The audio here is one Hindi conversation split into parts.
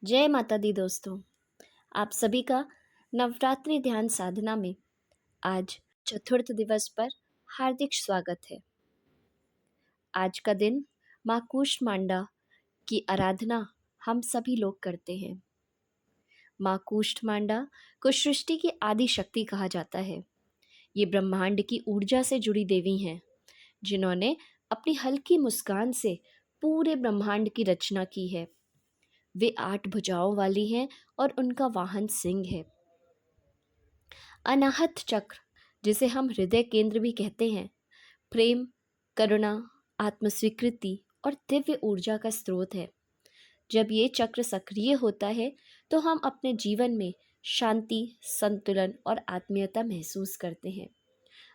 जय माता दी दोस्तों। आप सभी का नवरात्रि ध्यान साधना में आज चतुर्थ दिवस पर हार्दिक स्वागत है। आज का दिन माँ कूष्मांडा की आराधना हम सभी लोग करते हैं। माँ कूष्मांडा को सृष्टि की आदि शक्ति कहा जाता है। ये ब्रह्मांड की ऊर्जा से जुड़ी देवी हैं, जिन्होंने अपनी हल्की मुस्कान से पूरे ब्रह्मांड की रचना की है। वे 8 भुजाओं वाली हैं और उनका वाहन सिंह है। अनाहत चक्र, जिसे हम हृदय केंद्र भी कहते हैं, प्रेम, करुणा, आत्मस्वीकृति और दिव्य ऊर्जा का स्रोत है। जब ये चक्र सक्रिय होता है तो हम अपने जीवन में शांति, संतुलन और आत्मीयता महसूस करते हैं।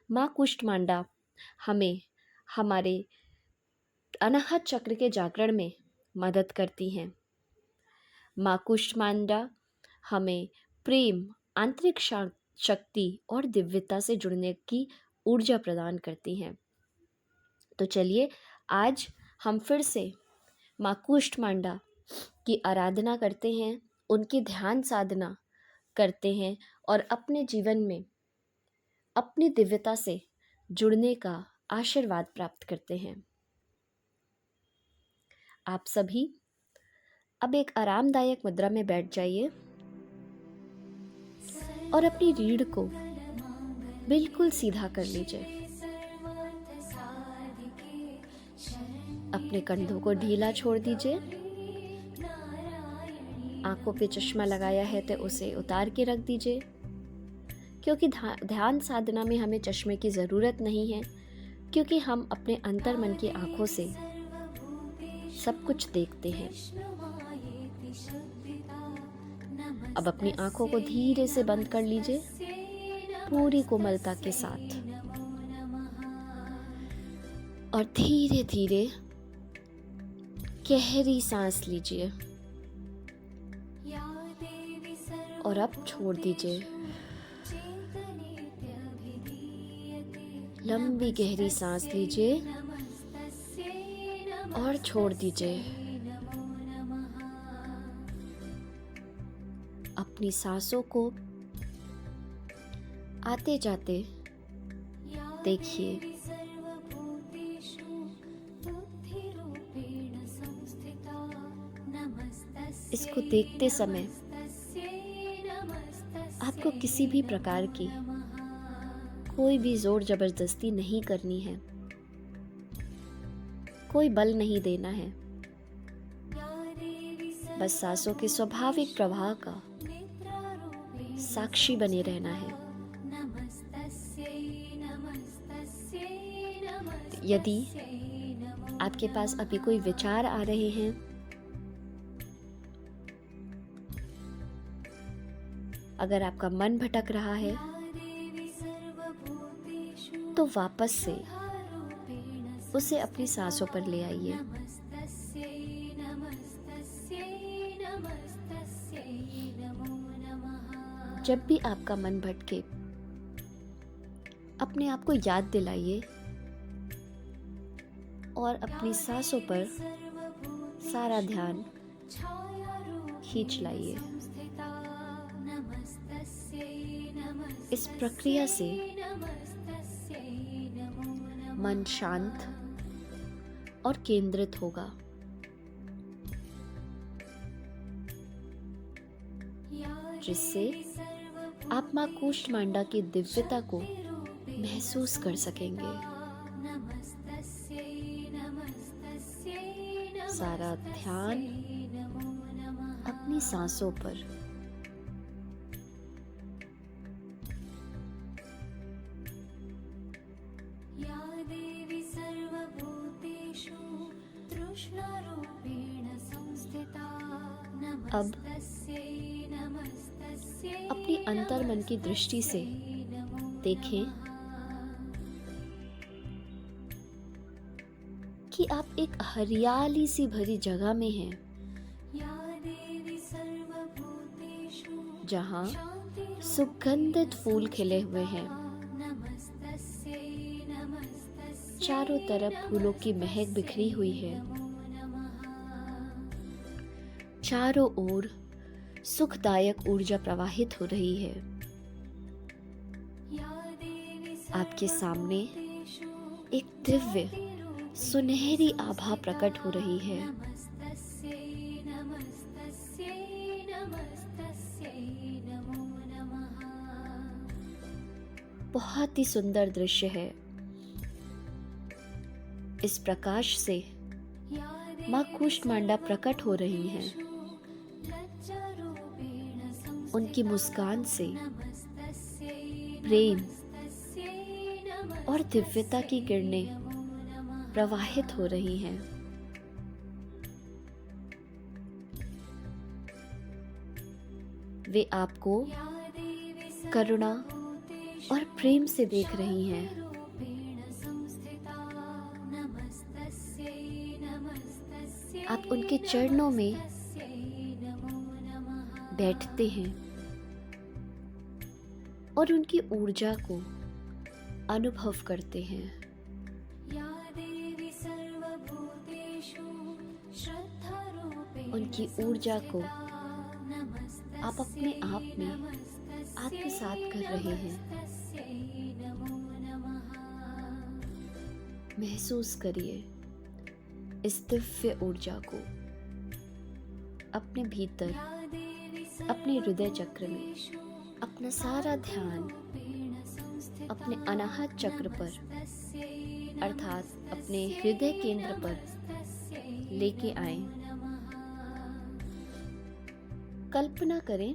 माँ कुष्मांडा हमें हमारे अनाहत चक्र के जागरण में मदद करती हैं। माँ कुष्मांडा हमें प्रेम, आंतरिक शक्ति और दिव्यता से जुड़ने की ऊर्जा प्रदान करती हैं। तो चलिए आज हम फिर से माँ कुष्मांडा की आराधना करते हैं, उनकी ध्यान साधना करते हैं और अपने जीवन में अपनी दिव्यता से जुड़ने का आशीर्वाद प्राप्त करते हैं। आप सभी अब एक आरामदायक मुद्रा में बैठ जाइए और अपनी रीढ़ को बिल्कुल सीधा कर लीजिए। अपने कंधों को ढीला छोड़ दीजिए। आंखों पे चश्मा लगाया है तो उसे उतार के रख दीजिए, क्योंकि ध्यान साधना में हमें चश्मे की ज़रूरत नहीं है, क्योंकि हम अपने अंतर मन की आंखों से सब कुछ देखते हैं। अब अपनी आंखों को धीरे से बंद कर लीजिए, पूरी कोमलता के साथ, और धीरे धीरे गहरी सांस लीजिए और अब छोड़ दीजिए। लंबी गहरी सांस लीजिए और छोड़ दीजिए। अपनी सांसों को आते जाते देखिए। इसको देखते समय आपको किसी भी प्रकार की कोई भी जोर जबरदस्ती नहीं करनी है, कोई बल नहीं देना है। बस सांसों के स्वाभाविक प्रवाह का साक्षी बने रहना है। यदि आपके पास अभी कोई विचार आ रहे हैं अगर आपका मन भटक रहा है तो वापस से उसे अपनी सांसों पर ले आइए। जब भी आपका मन भटके अपने आप को याद दिलाइए और अपनी सांसों पर सारा ध्यान खींच लाइए। इस प्रक्रिया से मन शांत और केंद्रित होगा। जिससे आप माँ कूष्मांडा की दिव्यता को महसूस कर सकेंगे। सारा ध्यान अपनी सांसों पर। अब अपनी अंतर मन की दृष्टि से देखें कि आप एक हरियाली सी भरी जगह में हैं, जहां सुगंधित फूल खिले हुए हैं। चारों तरफ फूलों की महक बिखरी हुई है। चारों ओर सुखदायक ऊर्जा प्रवाहित हो रही है। आपके सामने एक दिव्य सुनहरी आभा प्रकट हो रही है। बहुत ही सुंदर दृश्य है। इस प्रकाश से माँ कूष्मांडा प्रकट हो रही हैं। उनकी मुस्कान से प्रेम और दिव्यता की किरणें प्रवाहित हो रही हैं। वे आपको करुणा और प्रेम से देख रही हैं। आप उनके चरणों में बैठते हैं और उनकी ऊर्जा को अनुभव करते हैं। उनकी ऊर्जा को आप अपने आप में आत्मसात कर रहे हैं। महसूस करिए इस दिव्य ऊर्जा को अपने भीतर, अपने हृदय चक्र में। अपना सारा ध्यान अपने अनाहत चक्र पर अर्थात अपने हृदय केंद्र पर लेके आए। कल्पना करें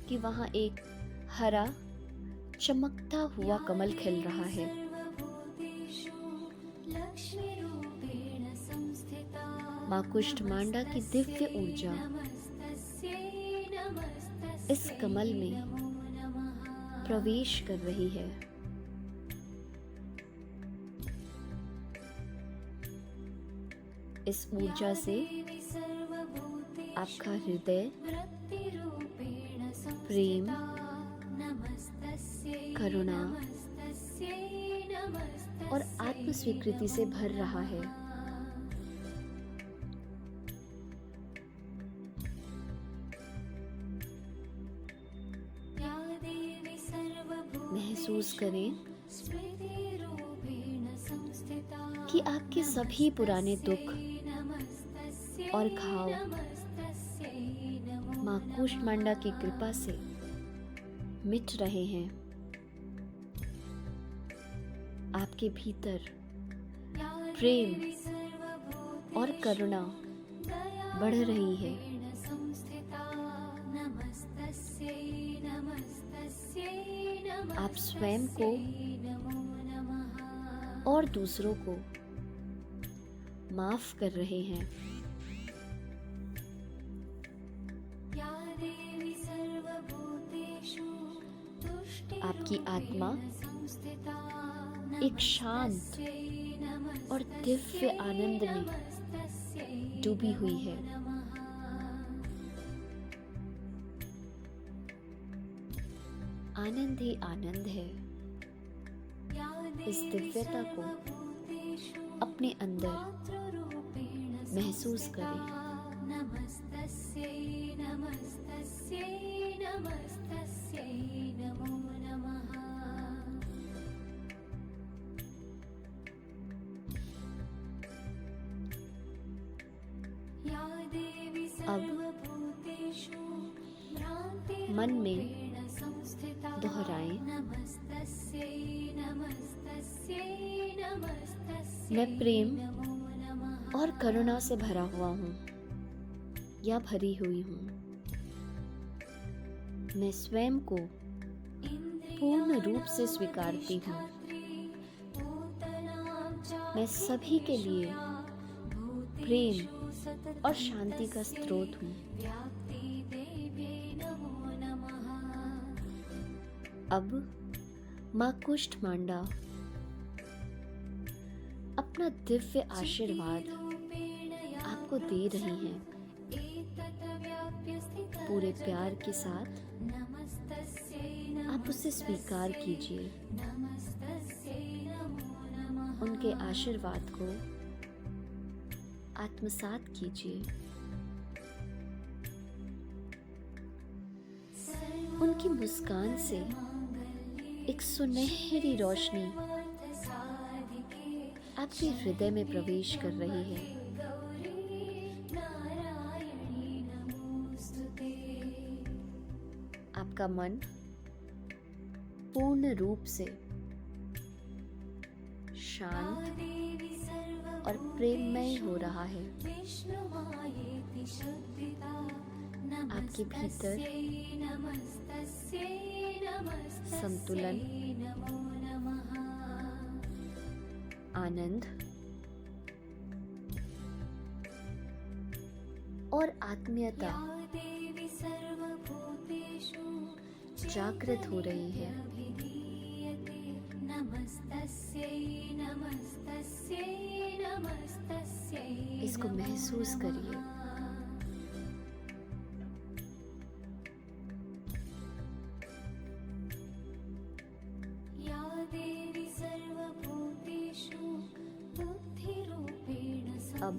कि वहां एक हरा चमकता हुआ कमल खिल रहा है। माँ कूष्मांडा की दिव्य ऊर्जा इस कमल में प्रवेश कर रही है। इस ऊर्जा से आपका हृदय प्रेम, करुणा और आत्मस्वीकृति से भर रहा है। महसूस करें कि आपके सभी पुराने दुख और घाव माँ कूष्मांडा की कृपा से मिट रहे हैं। आपके भीतर प्रेम और करुणा बढ़ रही है। आप स्वयं को और दूसरों को माफ कर रहे हैं। आपकी आत्मा एक शांत और दिव्य आनंद में डूबी हुई है। आनंद ही आनंद है। इस दिव्यता को अपने अंदर महसूस करें। अब मन में दोहराएं, मैं प्रेम और करुणा से भरा हुआ हूँ या भरी हुई हूँ। मैं स्वयं को पूर्ण रूप से स्वीकारती हूँ। मैं सभी के लिए प्रेम और शांति का स्रोत हूँ। अब माँ कूष्मांडा अपना दिव्य आशीर्वाद आपको दे रही हैं। पूरे प्यार के साथ आप उसे स्वीकार कीजिए। उनके आशीर्वाद को आत्मसात कीजिए। उनकी मुस्कान से एक सुनहरी रोशनी आपके हृदय में प्रवेश कर रही है। आपका मन पूर्ण रूप से शांत और प्रेममय हो रहा है। आपके भीतर संतुलन, आनंद और आत्मीयता जागृत हो रही है। इसको महसूस करिए। अब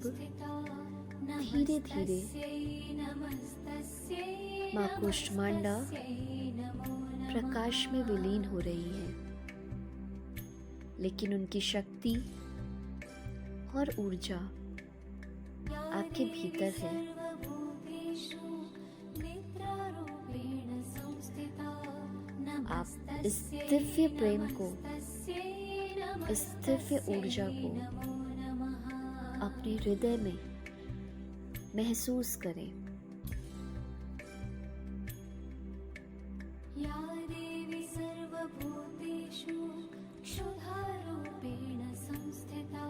धीरे धीरे माँ कूष्मांडा प्रकाश में विलीन हो रही है, लेकिन उनकी शक्ति और ऊर्जा आपके भीतर है। आप इस दिव्य प्रेम को, इस दिव्य ऊर्जा को अपने हृदय में महसूस करें। या देवी सर्वभूतेषु क्षुधारूपेण संस्थिता,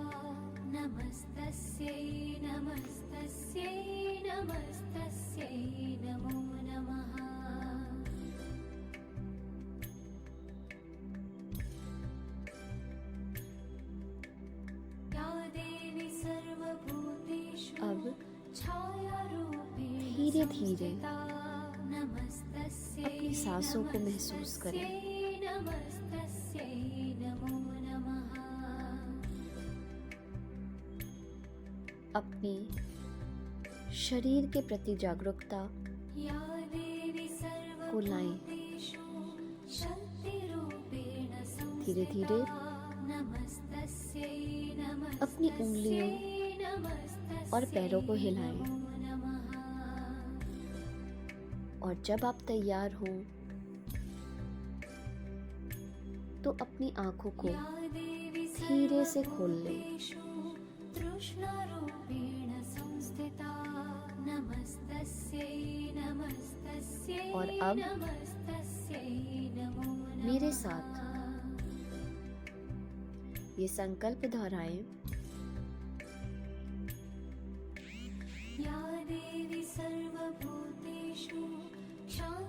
नमस्तस्यै नमस्तस्यै नमस्तस्यै नमो नमः। अब धीरे धीरे अपनी सांसों को महसूस करें। अपनी शरीर के प्रति जागरूकता को लाएं। धीरे धीरे अपनी उंगलियों और पैरों को हिलाएं। और जब आप तैयार हो तो अपनी आंखों को धीरे से खोल लें। और अब मेरे साथ ये संकल्प दोहराएं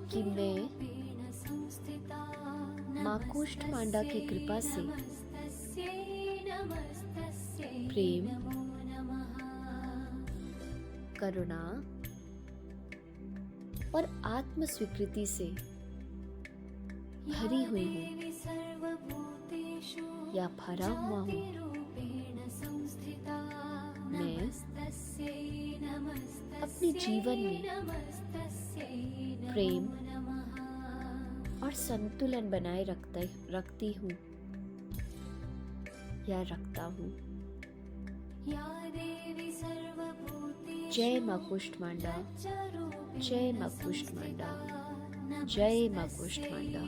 कि मैं माँ कूष्मांडा की कृपा से प्रेम, करुणा और आत्म स्वीकृति से भरी हुई हूँ या भरा हुआ हूँ। मैं अपने जीवन में प्रेम और संतुलन बनाए रखती हूँ या रखता हूँ। जय माँ कूष्मांडा, जय माँ कूष्मांडा, जय माँ कूष्मांडा।